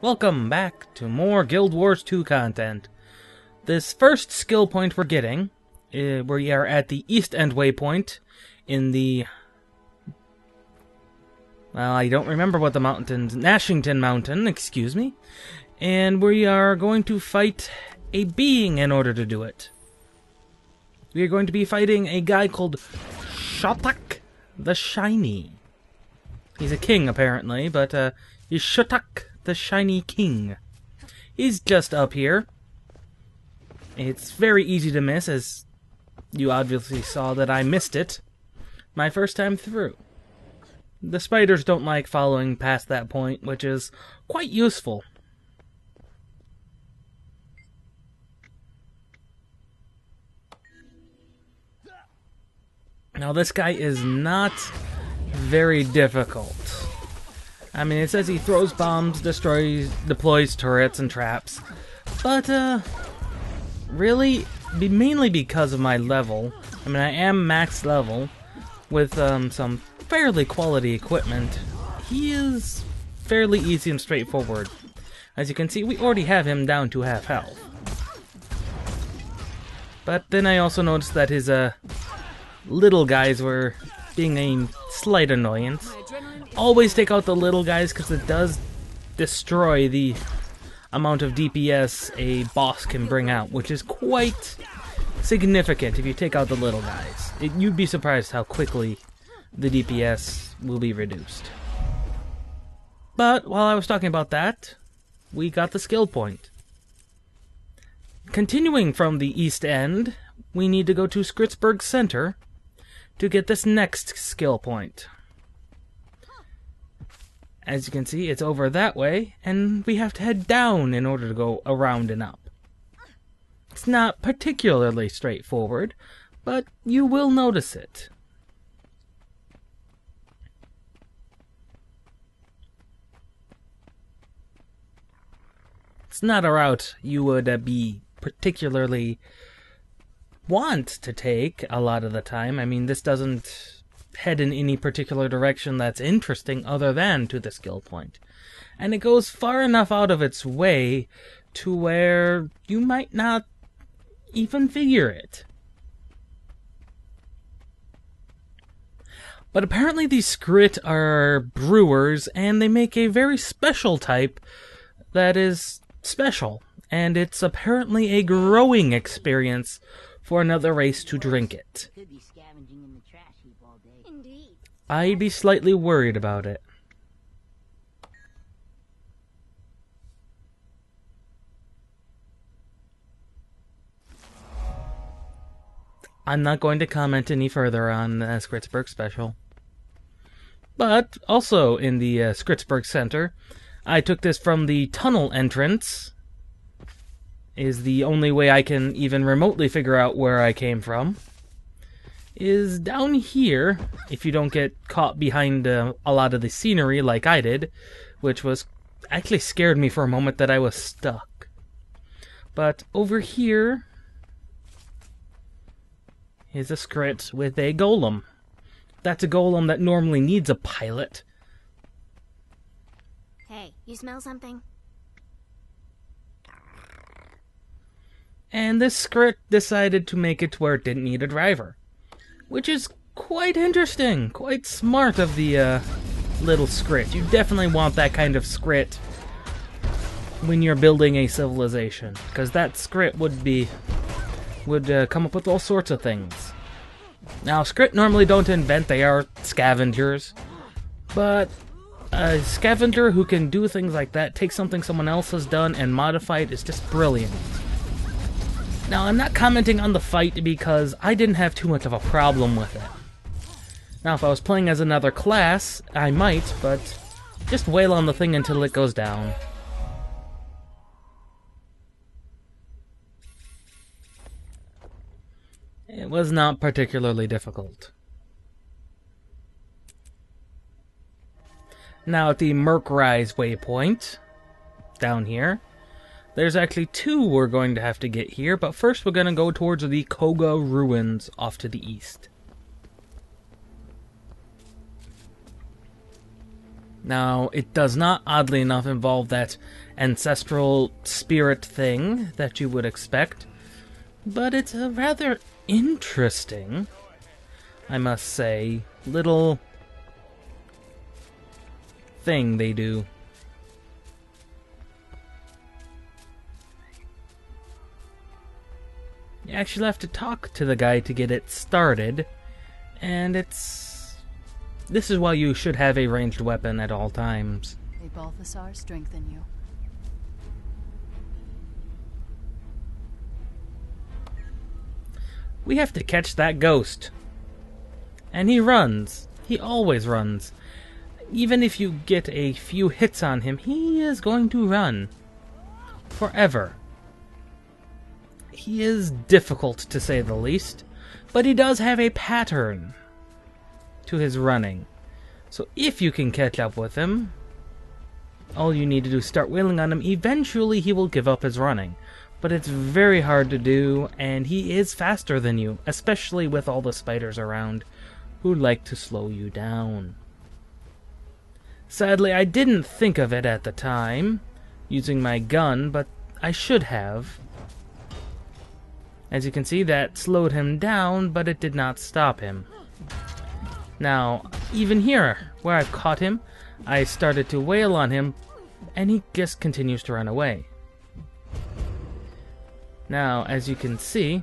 Welcome back to more Guild Wars 2 content. This first skill point we're getting, we are at the East End waypoint in the... Well, I don't remember what the mountain's... Nashington Mountain, excuse me. And we are going to fight a being in order to do it. We are going to be fighting a guy called Schotakk the Shiny. He's a king, apparently, but he's Schotakk the Shiny King. He's just up here. It's very easy to miss, as you obviously saw that I missed it my first time through. The spiders don't like following past that point, which is quite useful. Now, this guy is not very difficult. I mean, it says he throws bombs, deploys turrets and traps, but, really, mainly because of my level. I mean, I am max level, with, some fairly quality equipment. He is fairly easy and straightforward. As you can see, we already have him down to half health. But then I also noticed that his, little guys were being a slight annoyance. Always take out the little guys, because it does destroy the amount of DPS a boss can bring out, which is quite significant if you take out the little guys. You'd be surprised how quickly the DPS will be reduced. But while I was talking about that, we got the skill point. Continuing from the East End, we need to go to Skrittsburgh Center to get this next skill point. As you can see, it's over that way, and we have to head down in order to go around and up. It's not particularly straightforward, but you will notice it. It's not a route you would be particularly want to take a lot of the time. I mean, this doesn't head in any particular direction that's interesting other than to the skill point. And it goes far enough out of its way to where you might not even figure it. But apparently these Skrit are brewers, and they make a very special type that is special. And it's apparently a growing experience for another race to drink it. I'd be slightly worried about it. I'm not going to comment any further on the Skrittsburgh special. But also in the Skrittsburgh Center, I took this from the tunnel entrance. Is the only way I can even remotely figure out where I came from. Is down here, if you don't get caught behind a lot of the scenery like I did, which was actually scared me for a moment that I was stuck. But over here is a Skrit with a golem. That's a golem that normally needs a pilot. Hey, you smell something? And this Skrit decided to make it to where it didn't need a driver. Which is quite interesting, quite smart of the little Skrit. You definitely want that kind of Skrit when you're building a civilization, because that Skrit would come up with all sorts of things. Now, Skrit normally don't invent; they are scavengers, but a scavenger who can do things like that, take something someone else has done and modify it, is just brilliant. Now, I'm not commenting on the fight because I didn't have too much of a problem with it. Now, if I was playing as another class, I might, but just wail on the thing until it goes down. It was not particularly difficult. Now, at the Merkrise waypoint, down here, there's actually two we're going to have to get here, but first we're going to go towards the Koga Ruins off to the east. Now, it does not, oddly enough, involve that ancestral spirit thing that you would expect, but it's a rather interesting, I must say, little thing they do. You actually have to talk to the guy to get it started, and this is why you should have a ranged weapon at all times. May Balthasar strengthen you. We have to catch that ghost. And he runs. He always runs. Even if you get a few hits on him, he is going to run. Forever. He is difficult, to say the least, but he does have a pattern to his running. So if you can catch up with him, all you need to do is start wailing on him. Eventually he will give up his running. But it's very hard to do, and he is faster than you, especially with all the spiders around who like to slow you down. Sadly, I didn't think of it at the time, using my gun, but I should have. As you can see, that slowed him down, but it did not stop him. Now, even here, where I've caught him, I started to wail on him, and he just continues to run away. Now, as you can see,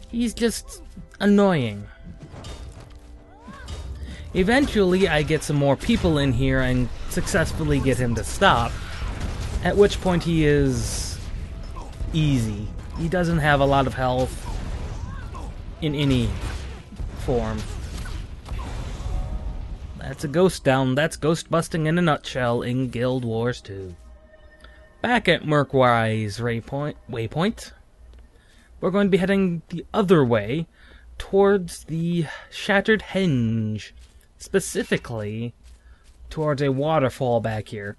he's just annoying. Eventually, I get some more people in here and successfully get him to stop, at which point he is easy. He doesn't have a lot of health in any form. That's a ghost down. That's ghost busting in a nutshell in Guild Wars 2. Back at Merkwise Waypoint, we're going to be heading the other way towards the Shattered Henge, specifically towards a waterfall back here.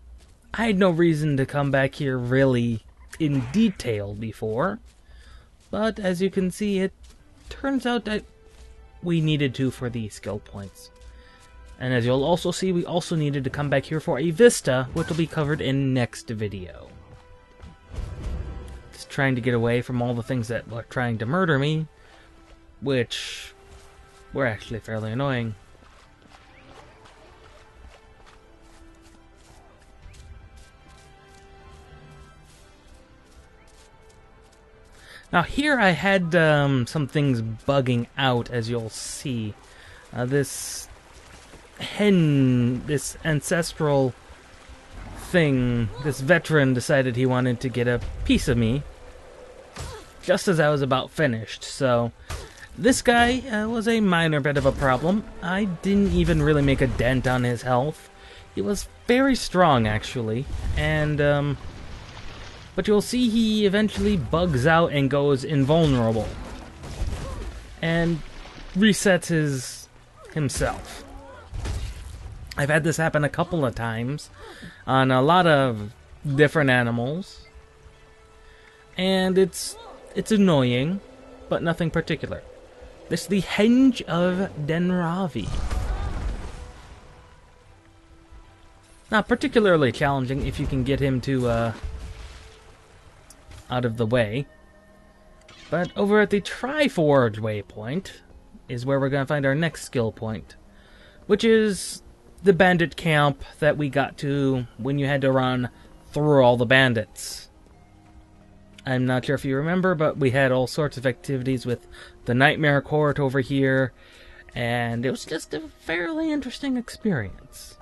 I had no reason to come back here really in detail before, but as you can see, it turns out that we needed to for the skill points. And as you'll also see, we also needed to come back here for a vista, which will be covered in next video. Just trying to get away from all the things that were trying to murder me, which were actually fairly annoying. Now here I had some things bugging out, as you'll see. This ancestral thing, this veteran decided he wanted to get a piece of me just as I was about finished. So this guy was a minor bit of a problem. I didn't even really make a dent on his health. He was very strong, actually, and but you'll see he eventually bugs out and goes invulnerable and resets himself. I've had this happen a couple of times on a lot of different animals, and it's annoying, but nothing particular. This is the Henge of Denravi. Not particularly challenging if you can get him to out of the way, but over at the Triforge waypoint is where we're going to find our next skill point, which is the bandit camp that we got to when you had to run through all the bandits. I'm not sure if you remember, but we had all sorts of activities with the Nightmare Court over here, and it was just a fairly interesting experience.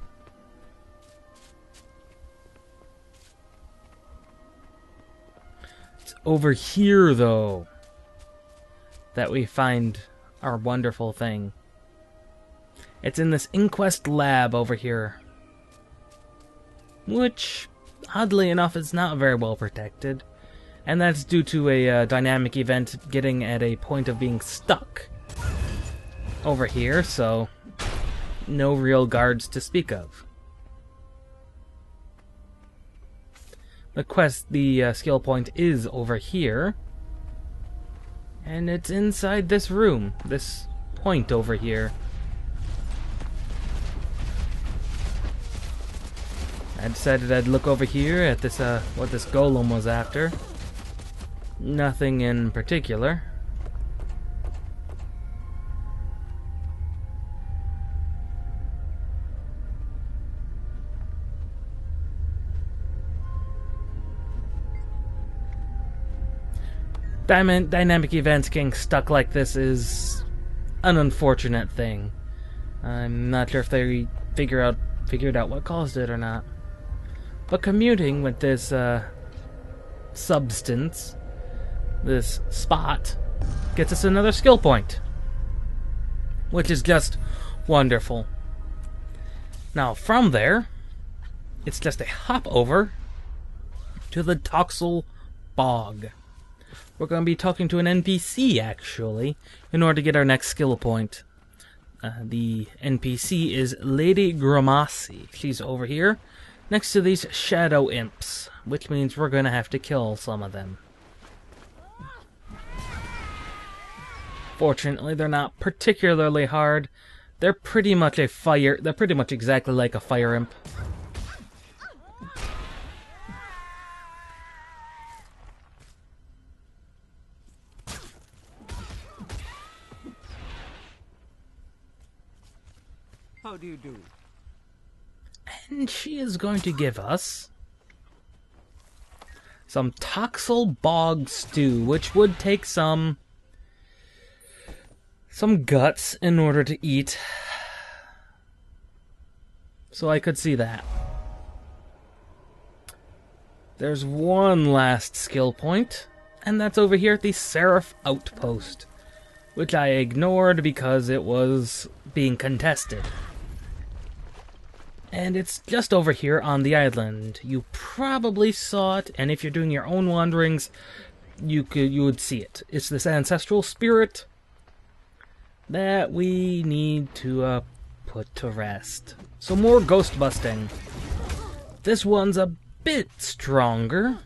It's over here, though, that we find our wonderful thing. It's in this Inquest lab over here, which, oddly enough, is not very well protected, and that's due to a dynamic event getting at a point of being stuck over here, so no real guards to speak of. The skill point is over here, and it's inside this room, this point over here. decided I'd look over here at this, what this golem was after. Nothing in particular. Dynamic events getting stuck like this is an unfortunate thing. I'm not sure if they figured out what caused it or not. But commuting with this substance, this spot, gets us another skill point, which is just wonderful. Now from there, it's just a hop over to the Toxal Bog. We're going to be talking to an NPC, actually, in order to get our next skill point. The NPC is Lady Grimacy. She's over here, next to these shadow imps, which means we're going to have to kill some of them. Fortunately, they're not particularly hard. They're pretty much exactly like a fire imp. How do you do? And she is going to give us some Toxal Bog Stew, which would take some guts in order to eat. So I could see that. There's one last skill point, and that's over here at the Seraph Outpost, which I ignored because it was being contested. And it's just over here on the island. You probably saw it, and if you're doing your own wanderings, you would see it. It's this ancestral spirit that we need to put to rest. So more ghost busting. This one's a bit stronger,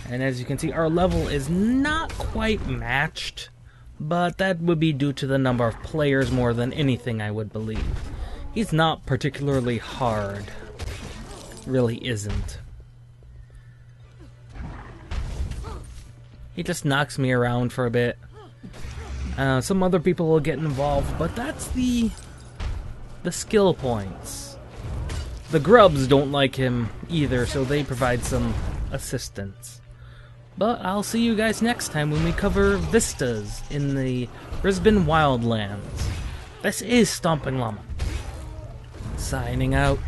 and as you can see, our level is not quite matched, but that would be due to the number of players more than anything, I would believe. He's not particularly hard. Really isn't. He just knocks me around for a bit. Some other people will get involved, but that's the skill points. The grubs don't like him either, so they provide some assistance. But I'll see you guys next time when we cover vistas in the Brisban Wildlands. This is Stomping Llama, signing out.